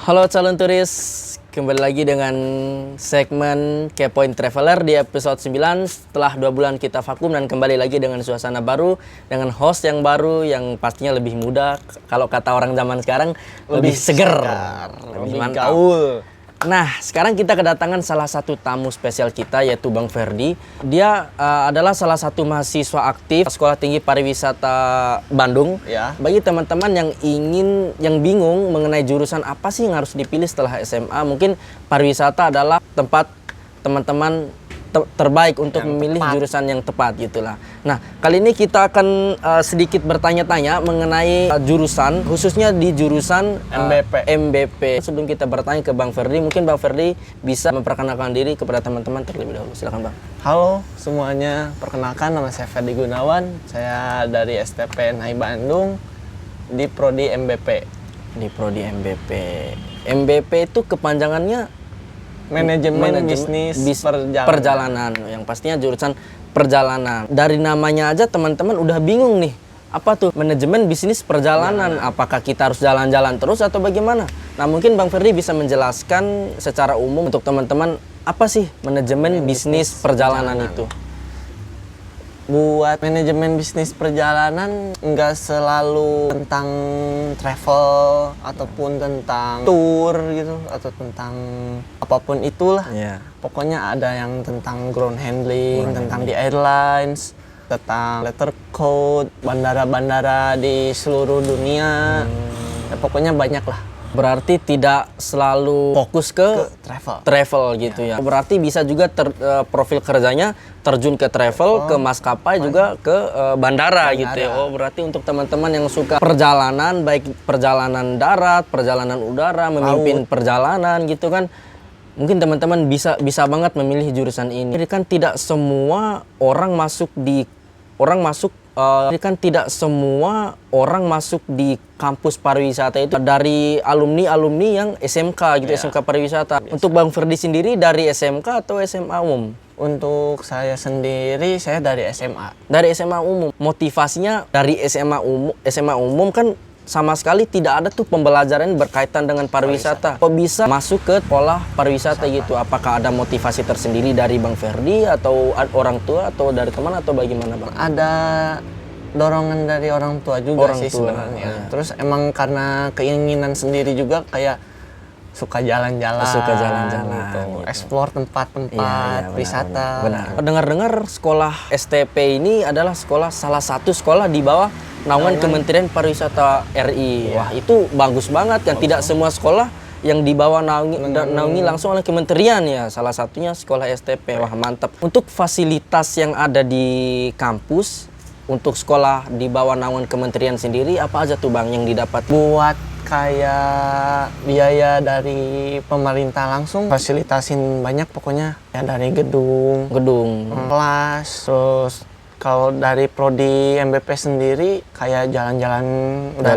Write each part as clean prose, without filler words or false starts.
Halo calon turis, kembali lagi dengan segmen Kepoin Traveler di episode 9 setelah 2 bulan kita vakum dan kembali lagi dengan suasana baru, dengan host yang baru yang pastinya lebih muda, kalau kata orang zaman sekarang lebih seger, lebih mantap. Gaul. Nah, sekarang kita kedatangan salah satu tamu spesial kita yaitu Bang Ferdi. Dia adalah salah satu mahasiswa aktif Sekolah Tinggi Pariwisata Bandung. Ya. Bagi teman-teman yang bingung mengenai jurusan apa sih yang harus dipilih setelah SMA, mungkin pariwisata adalah tempat teman-teman terbaik untuk yang memilih tepat. jurusan yang tepat gitulah. Nah, kali ini kita akan sedikit bertanya-tanya mengenai jurusan, khususnya di jurusan MBP. Sebelum kita bertanya ke Bang Ferdi, mungkin Bang Ferdi bisa memperkenalkan diri kepada teman-teman terlebih dahulu. Silakan Bang. Halo semuanya, perkenalkan nama saya Ferdi Gunawan. Saya dari STP NAI Bandung di Prodi MBP. Di Prodi MBP. MBP itu kepanjangannya Manajemen Bisnis Perjalanan. Yang pastinya jurusan perjalanan. Dari namanya aja teman-teman udah bingung nih. Apa tuh manajemen bisnis perjalanan? Apakah kita harus jalan-jalan terus atau bagaimana? Nah, mungkin Bang Ferdi bisa menjelaskan secara umum untuk teman-teman apa sih manajemen bisnis perjalanan itu? Buat manajemen bisnis perjalanan nggak selalu tentang travel ataupun tentang tour gitu atau tentang apapun itulah. Yeah. Pokoknya ada yang tentang ground handling, tentang di airlines, tentang letter code, bandara-bandara di seluruh dunia. Ya, pokoknya banyak lah. Berarti tidak selalu fokus ke travel gitu ya. Berarti bisa juga profil kerjanya terjun ke travel, ke maskapai juga ke bandara gitu ya. Oh, berarti untuk teman-teman yang suka perjalanan, baik perjalanan darat, perjalanan udara, memimpin perjalanan gitu kan. Mungkin teman-teman bisa banget memilih jurusan ini. Jadi kan tidak semua orang masuk di kampus pariwisata itu dari alumni yang SMK gitu, SMK pariwisata. Untuk Bang Ferdi sendiri dari SMK atau SMA umum? Untuk saya sendiri, saya dari SMA. Dari SMA umum. Motivasinya dari SMA umum kan sama sekali tidak ada tuh pembelajaran berkaitan dengan pariwisata. Kok bisa masuk ke sekolah pariwisata gitu? Apakah ada motivasi tersendiri dari Bang Ferdi atau orang tua atau dari teman atau bagaimana Bang? Ada dorongan dari orang tua juga sih sebenarnya. Ya. Terus emang karena keinginan sendiri juga kayak suka jalan-jalan gitu. Explore tempat-tempat wisata. Benar. Dengar-dengar sekolah STP ini adalah salah satu sekolah di bawah naungan Kementerian Pariwisata RI. Wah, itu bagus banget kan. Tidak semua sekolah yang dibawa naungi langsung oleh kementerian ya. Salah satunya sekolah STP. Wah, mantap. Untuk fasilitas yang ada di kampus untuk sekolah di bawah naungan kementerian sendiri apa aja tuh Bang yang didapat? Buat kayak biaya dari pemerintah langsung fasilitasin banyak pokoknya ya, dari gedung, kelas, terus kalau dari prodi MBP sendiri kayak jalan-jalan udah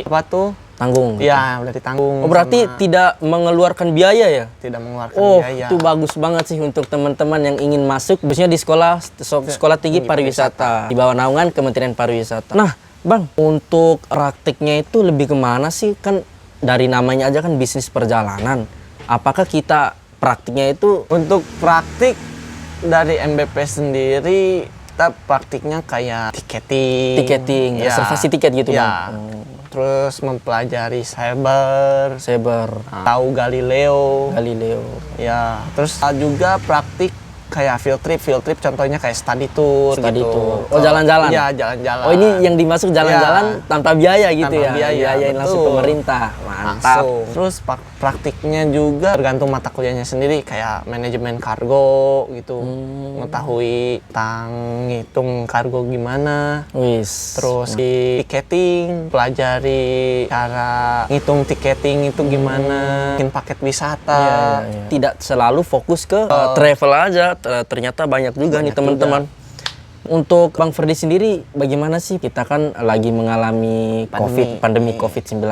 apa tuh tanggung. Ya, udah ditanggung. Oh, berarti tidak mengeluarkan biaya ya? Tidak mengeluarkan biaya. Itu bagus banget sih untuk teman-teman yang ingin masuk khususnya di sekolah tinggi pariwisata di bawah naungan Kementerian Pariwisata. Nah, Bang, untuk praktiknya itu lebih kemana sih? Kan dari namanya aja kan bisnis perjalanan. Apakah kita praktiknya itu? Untuk praktik dari MBP sendiri, kita praktiknya kayak tiketing, reservasi tiket gitu ya. Bang. Terus mempelajari cyber, tahu Galileo. Ya, terus juga praktik kayak field trip contohnya kayak study tour. Oh, jalan-jalan. Iya, jalan-jalan. Oh, ini yang dimasuk jalan-jalan tanpa biaya gitu tanpa ya. Biayain langsung pemerintah. Mantap. Terus praktiknya juga tergantung mata kuliahnya sendiri kayak manajemen kargo gitu. Mengetahui tentang ngitung kargo gimana. Terus di tiketing, pelajari cara ngitung tiketing itu gimana, bikin paket wisata. Tidak selalu fokus ke travel aja. Ternyata banyak juga nih teman-teman. Untuk Bang Ferdi sendiri bagaimana sih? Kita kan lagi mengalami pandemi COVID-19.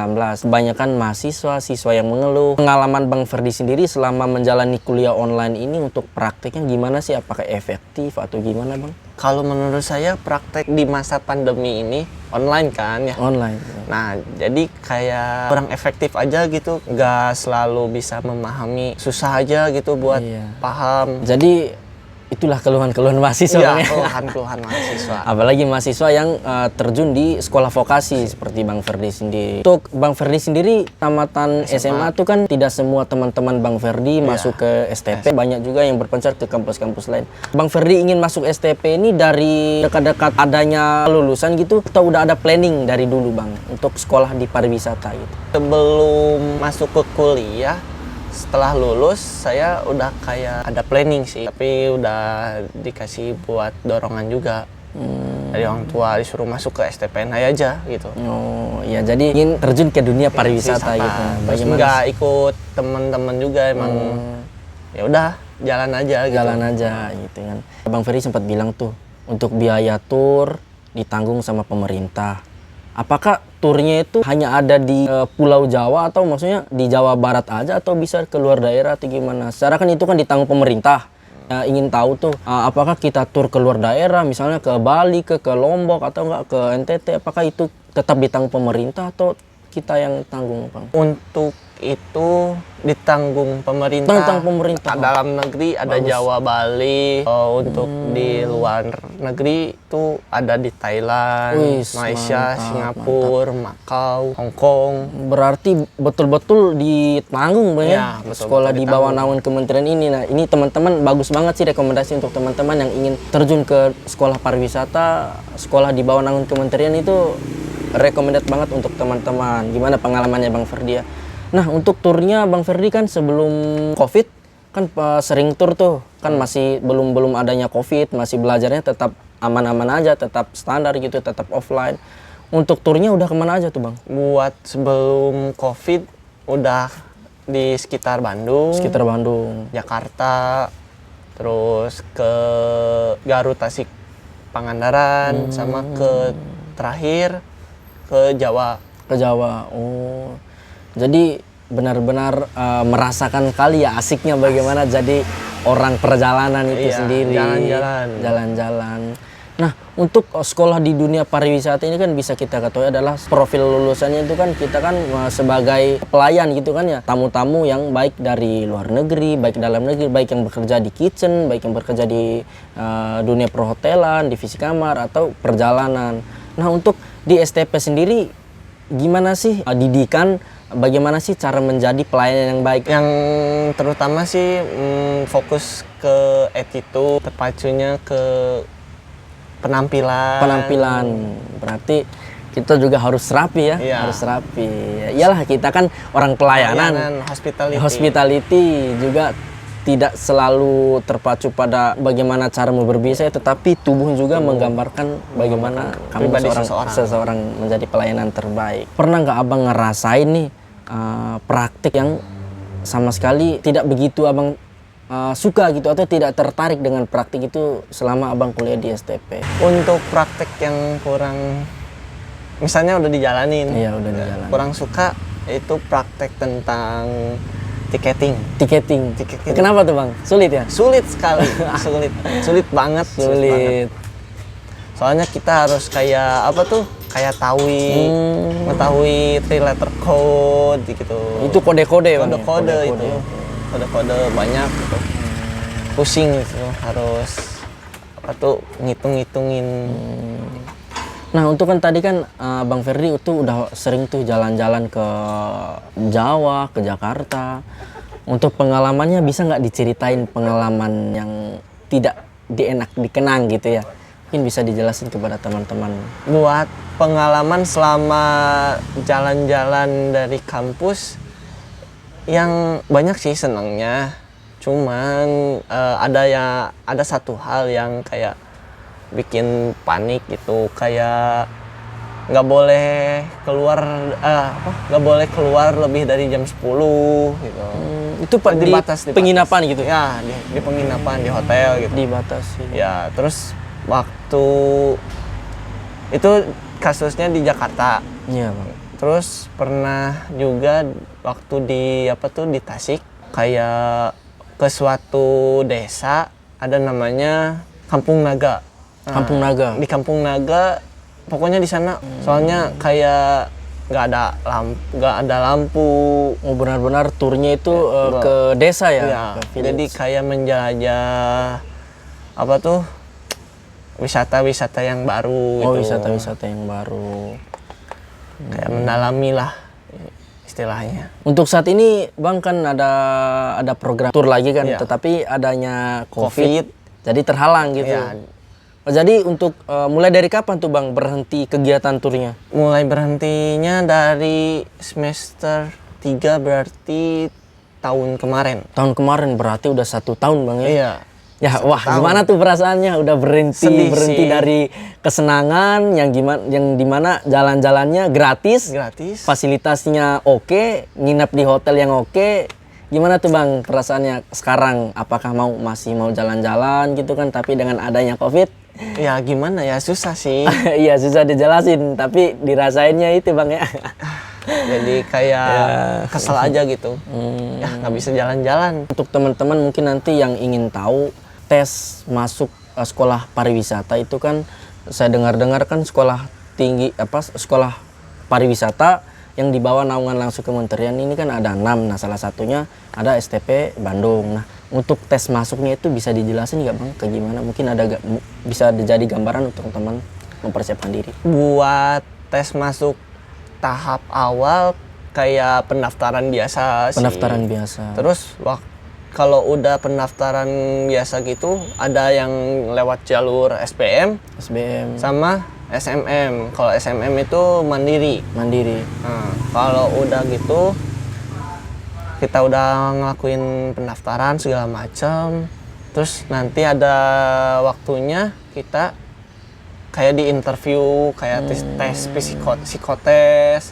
Kebanyakan mahasiswa-siswa yang mengeluh. Pengalaman Bang Ferdi sendiri selama menjalani kuliah online ini untuk praktiknya gimana sih? Apakah efektif atau gimana Bang? Kalau menurut saya praktek di masa pandemi ini online kan ya. Online. Nah, jadi kayak kurang efektif aja gitu, nggak selalu bisa memahami, susah aja gitu buat paham. Jadi itulah keluhan-keluhan mahasiswa. Iya, keluhan-keluhan mahasiswa. Apalagi mahasiswa yang terjun di sekolah vokasi seperti Bang Ferdi sendiri. Untuk Bang Ferdi sendiri, tamatan SMA itu kan tidak semua teman-teman Bang Ferdi masuk ke STP. Banyak juga yang berpencar ke kampus-kampus lain. Bang Ferdi ingin masuk STP ini dari dekat-dekat adanya lulusan gitu, atau udah ada planning dari dulu Bang untuk sekolah di pariwisata gitu? Sebelum masuk ke kuliah, setelah lulus saya udah kayak ada planning sih, tapi udah dikasih buat dorongan juga dari orang tua, disuruh masuk ke STPNI aja gitu. Oh ya, jadi ingin terjun ke dunia pariwisata gitu. Terus nggak ikut teman-teman juga, emang ya udah jalan aja gitu. Jalan aja gitu kan. Bang Ferry sempat bilang tuh untuk biaya tur ditanggung sama pemerintah. Apakah turnya itu hanya ada di Pulau Jawa atau maksudnya di Jawa Barat aja atau bisa keluar daerah atau gimana? Secara kan itu kan ditanggung pemerintah. Ingin tahu tuh apakah kita tur keluar daerah misalnya ke Bali, ke Lombok atau enggak ke NTT, apakah itu tetap ditanggung pemerintah atau kita yang tanggung, Bang? Untuk itu ditanggung pemerintah. Tanggung pemerintah. Dalam negeri ada bagus. Jawa, Bali. Untuk di luar negeri itu ada di Thailand, Malaysia, Singapura, Macau, Hong Kong. Berarti betul-betul ditanggung Bang ya? Sekolah di bawah naungan kementerian ini. Nah, ini teman-teman bagus banget sih rekomendasi untuk teman-teman yang ingin terjun ke sekolah pariwisata, sekolah di bawah naungan kementerian itu recommended banget untuk teman-teman. Gimana pengalamannya Bang Ferdi ya? Nah, untuk turnya Bang Ferdi kan sebelum Covid kan sering tur tuh, kan masih belum adanya Covid, masih belajarnya tetap aman-aman aja, tetap standar gitu, tetap offline. Untuk turnya udah kemana aja tuh Bang? Buat sebelum Covid udah di sekitar Bandung, Jakarta, terus ke Garut, Tasik, Pangandaran, sama ke terakhir ke Jawa. Ke Jawa. Oh. Jadi benar-benar merasakan kali ya asiknya bagaimana jadi orang perjalanan itu sendiri. Jalan-jalan. Nah, untuk sekolah di dunia pariwisata ini kan bisa kita ketahui adalah profil lulusannya itu kan kita kan sebagai pelayan gitu kan ya. Tamu-tamu yang baik dari luar negeri, baik dalam negeri, baik yang bekerja di kitchen, baik yang bekerja di dunia perhotelan, divisi kamar atau perjalanan. Nah, untuk di STP sendiri gimana sih didikan? Bagaimana sih cara menjadi pelayan yang baik? Yang terutama sih fokus ke attitude, terpacunya ke penampilan. Berarti kita juga harus rapi ya, harus rapi. Iyalah kita kan orang pelayanan hospitality juga tidak selalu terpacu pada bagaimana caramu berbicara, tetapi tubuh juga menggambarkan bagaimana kamu seseorang menjadi pelayanan terbaik. Pernah nggak abang ngerasain nih praktik yang sama sekali tidak begitu abang suka gitu atau tidak tertarik dengan praktik itu selama abang kuliah di STP? Untuk praktik yang kurang, misalnya udah dijalanin, kurang suka itu praktek tentang tiketing. Kenapa tuh Bang? Sulit ya? Sulit sekali, sulit banget. Soalnya kita harus kayak apa tuh? Kayak mengetahui 3 letter code gitu. Itu kode-kode Bang. Kode-kode itu. Kode-kode banyak gitu. Pusing gitu, harus apa tuh ngitung-ngitungin. Nah, untuk kan tadi kan Bang Ferdi itu udah sering tuh jalan-jalan ke Jawa, ke Jakarta. Untuk pengalamannya bisa nggak diceritain pengalaman yang tidak dikenang gitu ya? Mungkin bisa dijelasin kepada teman-teman. Buat pengalaman selama jalan-jalan dari kampus yang banyak sih senangnya. Cuman ada satu hal yang kayak bikin panik gitu, kayak nggak boleh keluar lebih dari jam 10 gitu. Itu di penginapan gitu ya, di penginapan, di hotel gitu dibatasi ya. Terus waktu itu kasusnya di Jakarta. Iya Bang. Terus pernah juga waktu di Tasik, kayak ke suatu desa ada namanya Kampung Naga. Kampung Naga. Di Kampung Naga, pokoknya di sana. Soalnya kayak nggak ada lampu. Oh, benar-benar turnya itu ke desa ya? Iya. Jadi kayak menjelajah apa tuh wisata-wisata yang baru. Oh, gitu. wisata-wisata yang baru. Kayak mendalami lah istilahnya. Untuk saat ini Bang kan ada program tur lagi kan, tetapi adanya COVID, jadi terhalang gitu. Iya. Jadi untuk mulai dari kapan tuh Bang berhenti kegiatan turnya? Mulai berhentinya dari semester 3 berarti tahun kemarin. Tahun kemarin berarti udah 1 tahun Bang ya? Iya. Ya wah gimana tuh perasaannya udah berhenti Sedih dari kesenangan yang dimana jalan-jalannya gratis, fasilitasnya oke, nginep di hotel yang oke. Gimana tuh Bang perasaannya sekarang? Apakah masih mau jalan-jalan gitu kan? Tapi dengan adanya COVID, ya gimana ya, susah sih. iya susah dijelasin, tapi dirasainnya itu Bang ya. Jadi kayak kesel aja gitu. Ya nggak bisa jalan-jalan. Untuk teman-teman mungkin nanti yang ingin tahu tes masuk sekolah pariwisata itu kan saya dengar-dengar kan sekolah pariwisata yang dibawa naungan langsung kementerian ini kan ada 6. Nah salah satunya ada STP Bandung. Nah untuk tes masuknya itu bisa dijelasin nggak Bang ke gimana? Mungkin bisa jadi gambaran untuk teman mempersiapkan diri. Buat tes masuk tahap awal kayak pendaftaran biasa sih. Pendaftaran biasa. Terus kalau udah pendaftaran biasa gitu ada yang lewat jalur SBM sama SMM. Kalau SMM itu mandiri. Nah, kalau udah gitu kita udah ngelakuin pendaftaran segala macam. Terus nanti ada waktunya kita kayak di interview, kayak tes psikotes,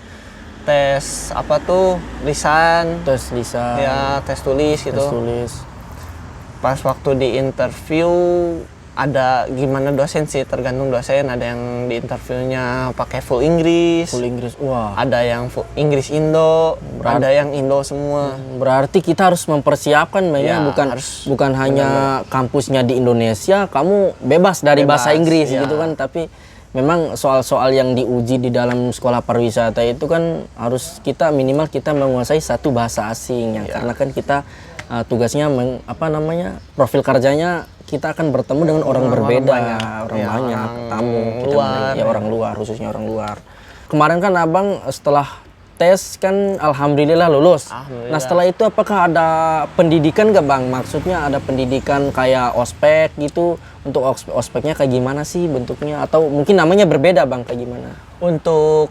tes apa tuh lisan, ya tes tulis gitu. Pas waktu di interview ada gimana dosen sih, tergantung dosen. Ada yang di interviewnya pakai full Inggris. Wah. Ada yang full Inggris Indo, ada yang Indo semua. Berarti kita harus mempersiapkan ya, bukan hanya kampusnya di Indonesia, kamu bebas dari bahasa Inggris gitu kan, tapi memang soal-soal yang diuji di dalam sekolah pariwisata itu kan harus minimal kita menguasai 1 bahasa asing ya. Karena kan kita tugasnya profil kerjanya kita akan bertemu dengan orang berbeda, orang banyak, tamu, orang luar, khususnya orang luar. Kemarin kan Abang setelah tes kan alhamdulillah lulus. Nah setelah itu apakah ada pendidikan nggak Bang? Maksudnya ada pendidikan kayak ospek gitu. Untuk ospeknya kayak gimana sih bentuknya? Atau mungkin namanya berbeda Bang, kayak gimana? Untuk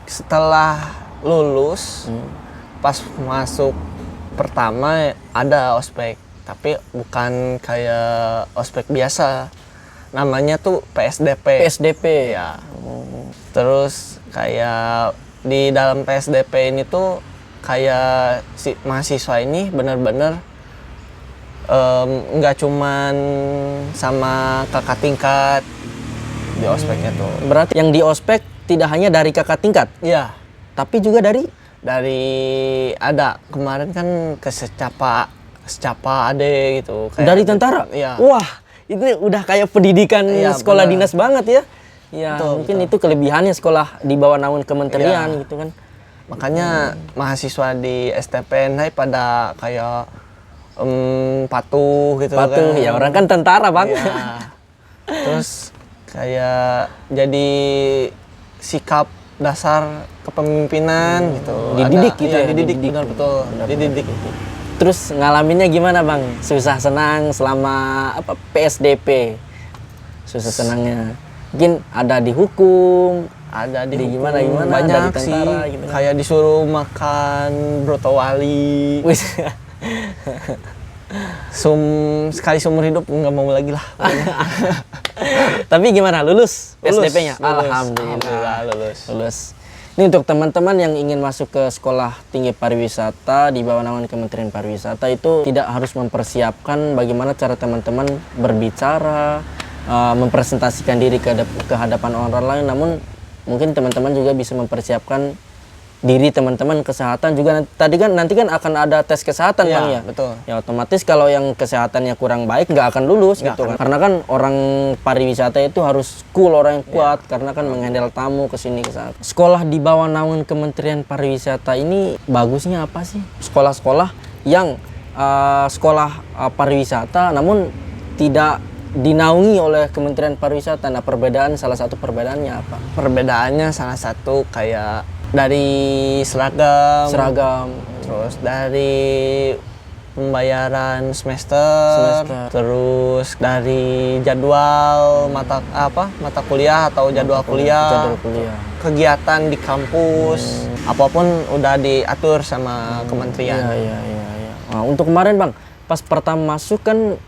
setelah lulus, pas masuk pertama ada ospek. Tapi bukan kayak ospek biasa. Namanya tuh PSDP. Ya. Terus kayak di dalam PSDP ini tuh kayak si mahasiswa ini benar-benar nggak cuman sama kakak tingkat di ospeknya tuh. Berarti yang di ospek tidak hanya dari kakak tingkat? Iya. Tapi juga dari ada kemarin kan ke secapa ade gitu. Kayak dari tentara? Iya. Wah, itu udah kayak pendidikan sekolah dinas banget ya. Ya, mungkin itu kelebihannya sekolah di bawah naungan kementerian gitu kan. Makanya mahasiswa di STPN pada kayak patuh gitu kan. Ya orang kan tentara Bang. Ya. Terus kayak jadi sikap dasar kepemimpinan gitu. Dididik gitu ya. Dididik betul. Dididik. Terus ngalaminnya gimana Bang? Susah senang selama PSDP? Susah senangnya. Mungkin ada dihukum, ada di gimana banyak dari sih tentara, gitu. Kayak disuruh makan broto wali. Sekali seumur hidup nggak mau lagi lah. Tapi gimana, lulus PSDP-nya? Alhamdulillah lulus. Ini untuk teman-teman yang ingin masuk ke sekolah tinggi pariwisata di bawah naungan Kementerian Pariwisata itu tidak harus mempersiapkan bagaimana cara teman-teman berbicara, mempresentasikan diri ke hadapan orang lain, namun mungkin teman-teman juga bisa mempersiapkan diri teman-teman, kesehatan juga. Nanti kan akan ada tes kesehatan Iya, Bang ya. betul. Ya otomatis kalau yang kesehatannya kurang baik nggak akan lulus Nggak gitu akan. kan. Karena kan orang pariwisata itu harus cool, orang yang kuat karena kan menghandle tamu ke sini ke sana. Sekolah di bawah naungan Kementerian Pariwisata ini bagusnya apa sih? Sekolah-sekolah yang sekolah pariwisata namun tidak dinaungi oleh Kementerian Pariwisata. Nah, salah satu perbedaannya apa? Perbedaannya salah satu kayak dari seragam, terus dari pembayaran semester, terus dari jadwal mata kuliah atau jadwal kuliah, kegiatan di kampus, apapun udah diatur sama kementerian. Iya. Nah, untuk kemarin Bang, pas pertama masuk kan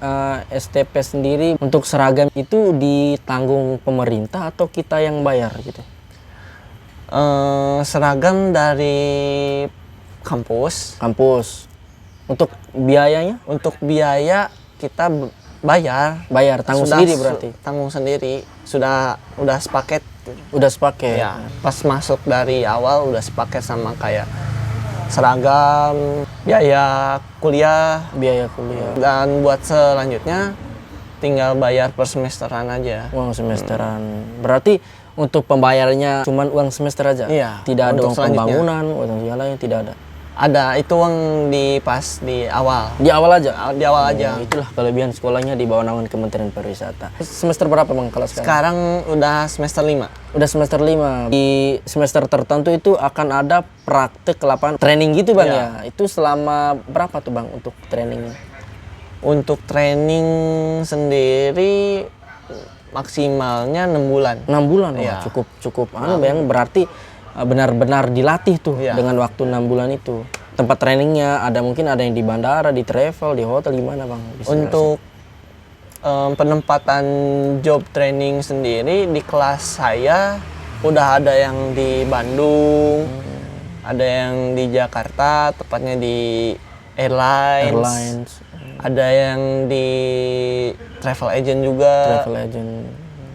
STP sendiri untuk seragam itu ditanggung pemerintah atau kita yang bayar gitu? Seragam dari kampus. Untuk biayanya? Untuk biaya kita bayar. Tanggung sendiri berarti? Tanggung sendiri. Udah sepaket. Udah sepaket? Ya, pas masuk dari awal udah sepaket sama kayak seragam, biaya kuliah. Dan buat selanjutnya tinggal bayar per semesteran aja. Uang semesteran. Berarti untuk pembayarannya cuma uang semester aja? Iya. Tidak ada uang pembangunan, uang segala yang tidak ada? Ada, itu uang di awal. Di awal aja? Di awal aja. Itulah kelebihan sekolahnya di bawah naungan Kementerian Pariwisata. Semester berapa Bang kalau sekarang? Sekarang udah semester 5. Udah semester 5. Di semester tertentu itu akan ada praktek lapangan training gitu Bang ya? Itu selama berapa tuh Bang untuk trainingnya? Untuk training sendiri maksimalnya 6 bulan. 6 bulan? Ya. Cukup Bang, berarti benar-benar dilatih tuh dengan waktu 6 bulan itu. Tempat trainingnya mungkin ada yang di bandara, di travel, di hotel, gimana Bang? Untuk penempatan job training sendiri di kelas saya udah ada yang di Bandung, ada yang di Jakarta, tepatnya di Airlines. Ada yang di travel agent juga.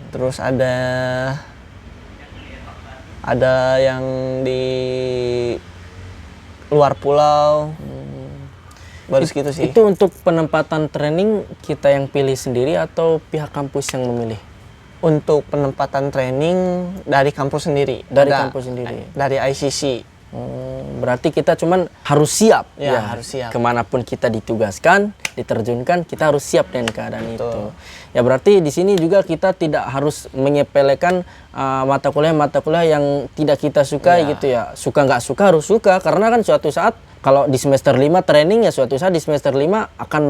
Terus ada yang di luar pulau. Baru segitu sih. Itu untuk penempatan training kita yang pilih sendiri atau pihak kampus yang memilih? Untuk penempatan training dari kampus sendiri. Kampus sendiri. Dari ICC. Berarti kita cuman harus siap. Ya, harus siap. Kemanapun kita ditugaskan, diterjunkan, kita harus siap dengan keadaan itu. Ya berarti di sini juga kita tidak harus menyepelekan mata kuliah yang tidak kita sukai gitu ya. Suka nggak suka harus suka, karena kan suatu saat kalau di semester 5 training ya suatu saat di semester 5 akan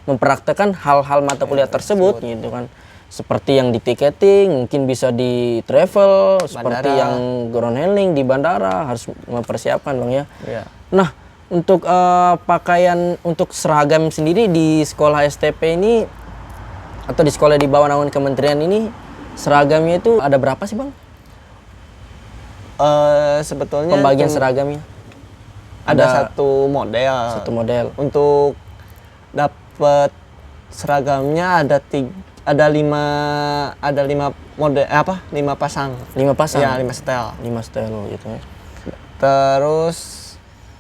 mempraktekkan hal-hal mata kuliah tersebut gitu kan. Seperti yang di tiketing, mungkin bisa di travel, seperti yang ground handling di bandara, harus mempersiapkan Bang ya. Nah, untuk pakaian untuk seragam sendiri di sekolah STP ini atau di sekolah di bawah naungan kementerian ini, seragamnya itu ada berapa sih Bang? Sebetulnya pembagian seragamnya ada satu model. Untuk dapat seragamnya ada 5 model, 5 pasang. 5 pasang? Ya, 5 setel. 5 setel gitu ya. Terus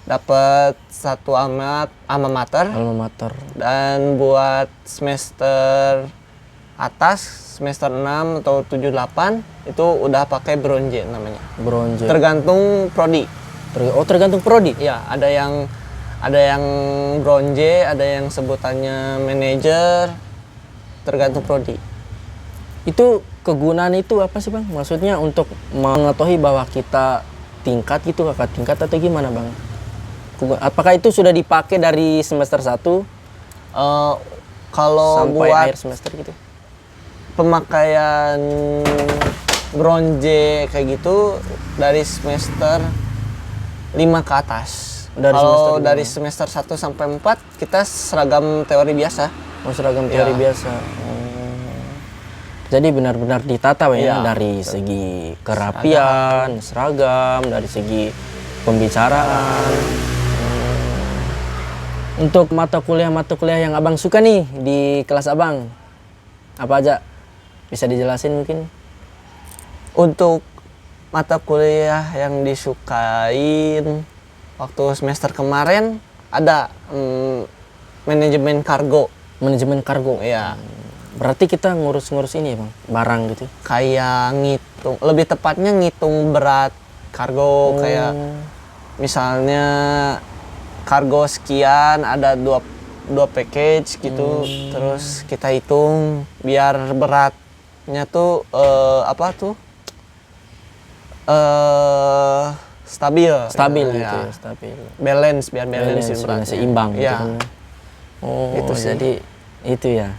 dapat satu alma mater. Dan buat semester atas, semester 6 atau 7, 8 itu udah pakai bronze namanya. Bronze. Tergantung prodi. Tergantung prodi? Ya, ada yang bronze, ada yang sebutannya manajer. Tergantung prodi. Itu kegunaan itu apa sih Bang? Maksudnya untuk mengetahui bahwa kita tingkat gitu, kakak tingkat atau gimana Bang? Apakah itu sudah dipakai dari semester 1 kalau sampai buat akhir semester gitu? Pemakaian bronze kayak gitu dari semester 5 ke atas. Kalau dari semester 1 sampai 4 kita seragam teori biasa. Seragam teori biasa. Jadi benar-benar ditata ya, dari segi kerapian, seragam, dari segi pembicaraan. Untuk mata kuliah yang Abang suka nih di kelas Abang, apa aja? Bisa dijelasin mungkin? Untuk mata kuliah yang disukain waktu semester kemarin ada manajemen kargo. Manajemen kargo. Ya. Berarti kita ngurus-ngurus ini Bang, barang gitu. Kayak ngitung, lebih tepatnya ngitung berat kargo. Kayak misalnya kargo sekian ada dua package gitu. Terus kita hitung biar beratnya tuh stabil Stabil gitu ya. ya, stabil. Balance biar balance Biar seimbang gitu ya. kan. Oh, Itu sih. jadi itu ya.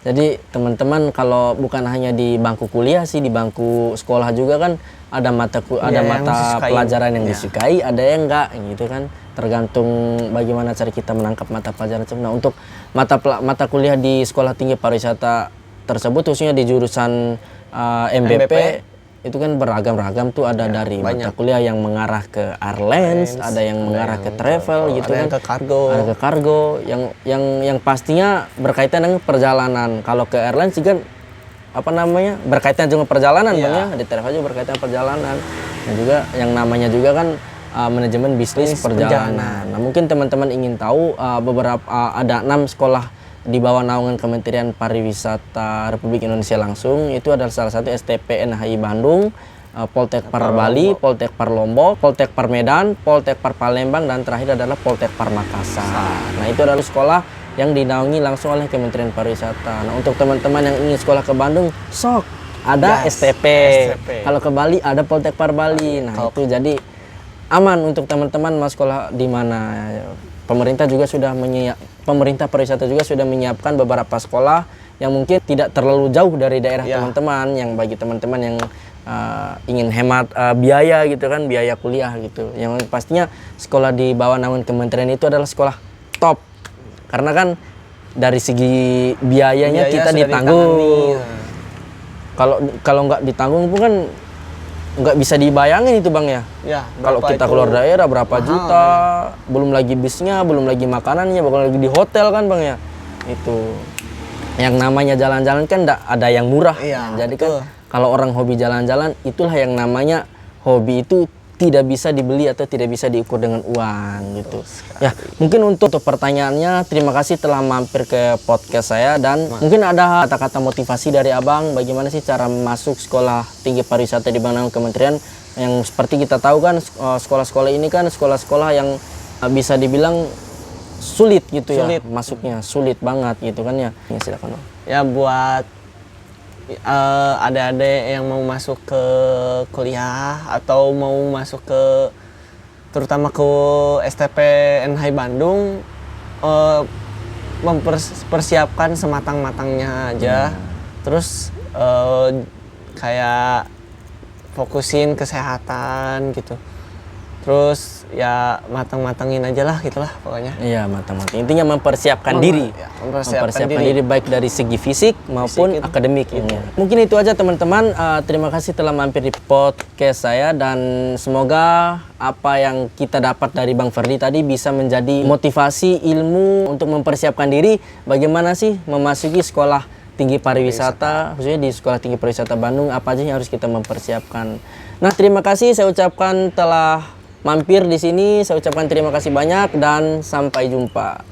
Jadi teman-teman kalau bukan hanya di bangku kuliah sih, di bangku sekolah juga kan ada mata yang mata disukai. pelajaran yang Ya. disukai, ada yang enggak gitu kan. Tergantung bagaimana cara kita menangkap mata pelajaran. Nah, untuk mata kuliah di Sekolah Tinggi Pariwisata tersebut khususnya di jurusan MBP itu kan beragam-ragam tuh, ada dari mata kuliah yang mengarah ke airlines, ada yang mengarah ke travel gitu ada kan. yang ke kargo. Ada ke kargo yang pastinya berkaitan dengan perjalanan. Kalau ke airlines juga berkaitan dengan perjalanan Bang ya. Di travel juga berkaitan perjalanan. Dan juga yang namanya juga kan manajemen bisnis perjalanan. Nah, mungkin teman-teman ingin tahu ada 6 sekolah di bawah naungan Kementerian Pariwisata Republik Indonesia langsung. Itu adalah salah satu STP NHI Bandung, Poltekpar Bali, Poltekpar Lombok, Poltekpar Medan, Poltekpar Palembang, dan terakhir adalah Poltekpar Makassar. Nah, itu adalah sekolah yang dinaungi langsung oleh Kementerian Pariwisata. Nah, untuk teman-teman yang ingin sekolah ke Bandung, sok ada STP. Kalau ke Bali ada Poltekpar Bali. Nah, itu jadi aman untuk teman-teman mau sekolah di mana. Pemerintah pariwisata juga sudah menyiapkan beberapa sekolah yang mungkin tidak terlalu jauh dari daerah teman-teman, yang bagi teman-teman yang ingin hemat biaya gitu kan, biaya kuliah gitu. Yang pastinya sekolah di bawah naungan kementerian itu adalah sekolah top. Karena kan dari segi biayanya kita ditanggung. Kalau nggak ditanggung pun kan nggak bisa dibayangin itu Bang ya. Kalau kita keluar daerah berapa juta, belum lagi bisnya, belum lagi makanannya, belum lagi di hotel kan Bang ya. Itu yang namanya jalan-jalan kan ada yang murah. Jadi kan kalau orang hobi jalan-jalan, itulah yang namanya hobi itu tidak bisa dibeli atau tidak bisa diukur dengan uang gitu. Ya, mungkin untuk pertanyaannya, terima kasih telah mampir ke podcast saya, dan mungkin ada kata-kata motivasi dari Abang bagaimana sih cara masuk Sekolah Tinggi Pariwisata di bawah naungan kementerian, yang seperti kita tahu kan sekolah-sekolah ini kan sekolah-sekolah yang bisa dibilang sulit gitu ya, masuknya sulit banget gitu kan ya. Ya silakan Bang. Ya buat adik-adik yang mau masuk ke kuliah atau mau masuk ke terutama ke STP NHI Bandung, mempersiapkan sematang-matangnya aja. Terus kayak fokusin kesehatan gitu. Terus ya matang-matangin aja lah gitulah pokoknya. Iya, matang-matang. Intinya mempersiapkan diri. Mempersiapkan diri baik dari segi fisik maupun akademik. Mungkin itu aja teman-teman. Terima kasih telah mampir di podcast saya, dan semoga apa yang kita dapat dari Bang Ferdi tadi bisa menjadi motivasi ilmu untuk mempersiapkan diri bagaimana sih memasuki Sekolah Tinggi Pariwisata, khususnya di Sekolah Tinggi Pariwisata Bandung, apa aja yang harus kita mempersiapkan. Nah, terima kasih saya ucapkan telah mampir di sini. Saya ucapkan terima kasih banyak dan sampai jumpa.